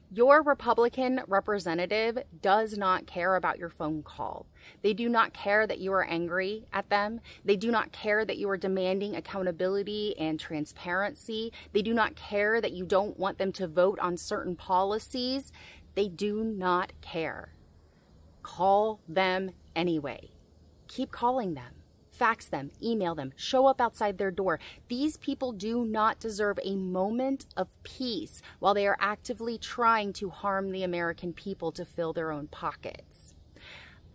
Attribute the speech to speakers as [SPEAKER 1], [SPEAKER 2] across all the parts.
[SPEAKER 1] Your Republican representative does not care about your phone call. They do not care that you are angry at them. They do not care that you are demanding accountability and transparency. They do not care that you don't want them to vote on certain policies. They do not care. Call them anyway. Keep calling them. Fax them, email them, show up outside their door. These people do not deserve a moment of peace while they are actively trying to harm the American people to fill their own pockets.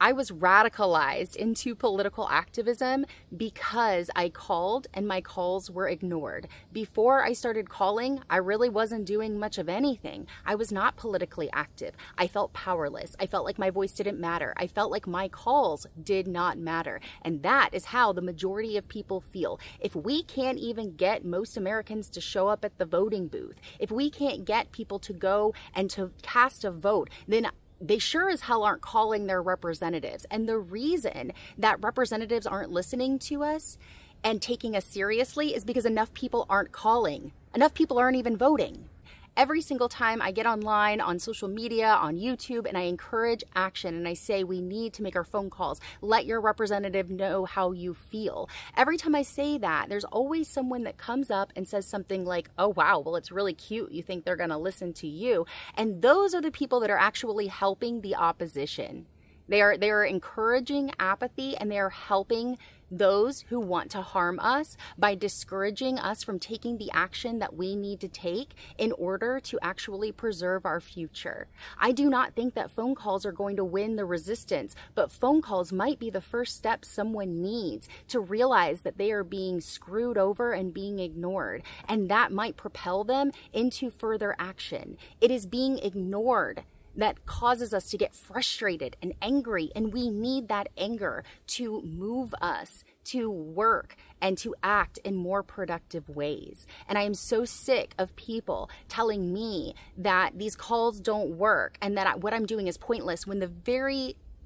[SPEAKER 1] I was radicalized into political activism because I called and my calls were ignored. Before I started calling, I really wasn't doing much of anything. I was not politically active. I felt powerless. I felt like my voice didn't matter. I felt like my calls did not matter. And that is how the majority of people feel. If we can't even get most Americans to show up at the voting booth, if we can't get people to go and to cast a vote, then they sure as hell aren't calling their representatives. And the reason that representatives aren't listening to us and taking us seriously is because enough people aren't calling. Enough people aren't even voting. Every single time I get online, on social media, on YouTube, and I encourage action and I say we need to make our phone calls, let your representative know how you feel. Every time I say that, there's always someone that comes up and says something like, oh wow, well it's really cute, you think they're gonna listen to you. And those are the people that are actually helping the opposition. They are encouraging apathy, and they are helping those who want to harm us by discouraging us from taking the action that we need to take in order to actually preserve our future. I do not think that phone calls are going to win the resistance, but phone calls might be the first step someone needs to realize that they are being screwed over and being ignored, and that might propel them into further action. It is being ignored that causes us to get frustrated and angry, and we need that anger to move us to work and to act in more productive ways. And I am so sick of people telling me that these calls don't work and that what I'm doing is pointless, when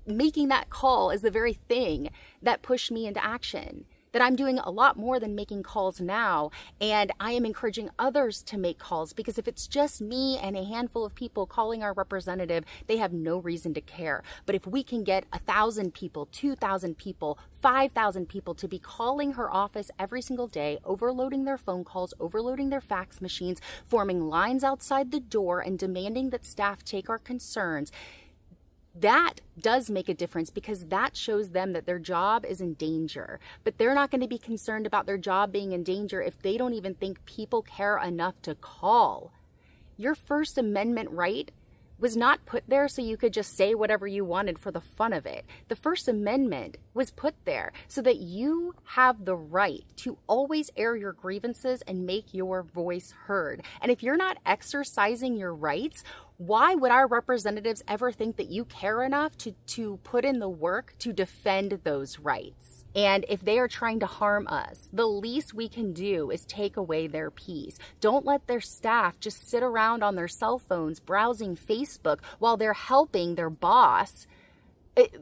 [SPEAKER 1] making that call is the very thing that pushed me into action. That I'm doing a lot more than making calls now, and I am encouraging others to make calls, because if it's just me and a handful of people calling our representative, they have no reason to care. But if we can get 1,000 people, 2,000 people, 5,000 people to be calling her office every single day, overloading their phone calls, overloading their fax machines, forming lines outside the door and demanding that staff take our concerns, that does make a difference, because that shows them that their job is in danger. But they're not going to be concerned about their job being in danger if they don't even think people care enough to call. Your First Amendment right was not put there so you could just say whatever you wanted for the fun of it. The First Amendment was put there so that you have the right to always air your grievances and make your voice heard. And if you're not exercising your rights, why would our representatives ever think that you care enough to put in the work to defend those rights? And if they are trying to harm us, the least we can do is take away their peace. Don't let their staff just sit around on their cell phones browsing Facebook while they're helping their boss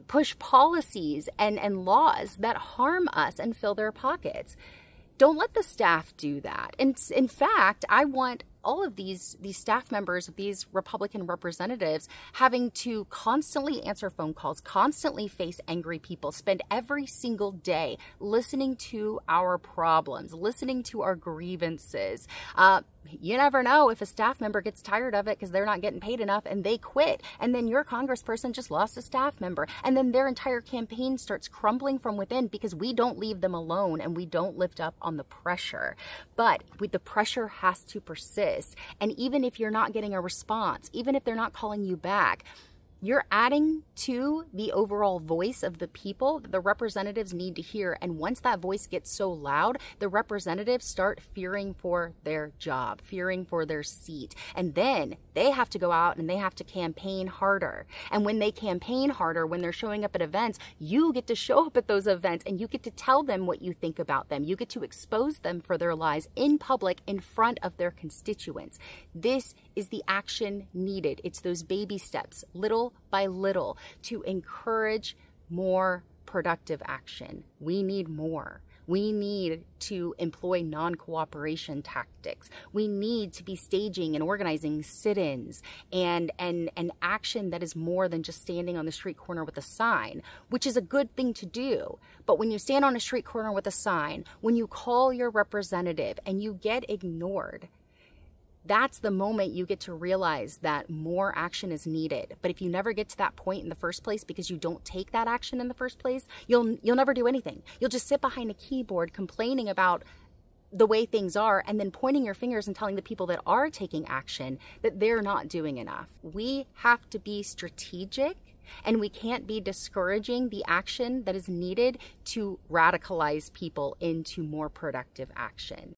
[SPEAKER 1] push policies and laws that harm us and fill their pockets. Don't let the staff do that. And in fact, I want all of these staff members, these Republican representatives, having to constantly answer phone calls, constantly face angry people, spend every single day listening to our problems, listening to our grievances. You never know if a staff member gets tired of it because they're not getting paid enough and they quit. And then your congressperson just lost a staff member. And then their entire campaign starts crumbling from within because we don't leave them alone and we don't lift up on the pressure. But the pressure has to persist. And even if you're not getting a response, even if they're not calling you back, you're adding to the overall voice of the people that the representatives need to hear. And once that voice gets so loud, the representatives start fearing for their job, fearing for their seat. And then they have to go out and they have to campaign harder. And when they campaign harder, when they're showing up at events, you get to show up at those events and you get to tell them what you think about them. You get to expose them for their lies in public in front of their constituents. This is the action needed. It's those baby steps, little by little, to encourage more productive action. We need more. We need to employ non-cooperation tactics. We need to be staging and organizing sit-ins and action that is more than just standing on the street corner with a sign, which is a good thing to do. But when you stand on a street corner with a sign, when you call your representative and you get ignored, that's the moment you get to realize that more action is needed. But if you never get to that point in the first place because you don't take that action in the first place, you'll never do anything. You'll just sit behind a keyboard complaining about the way things are and then pointing your fingers and telling the people that are taking action that they're not doing enough. We have to be strategic, and we can't be discouraging the action that is needed to radicalize people into more productive action.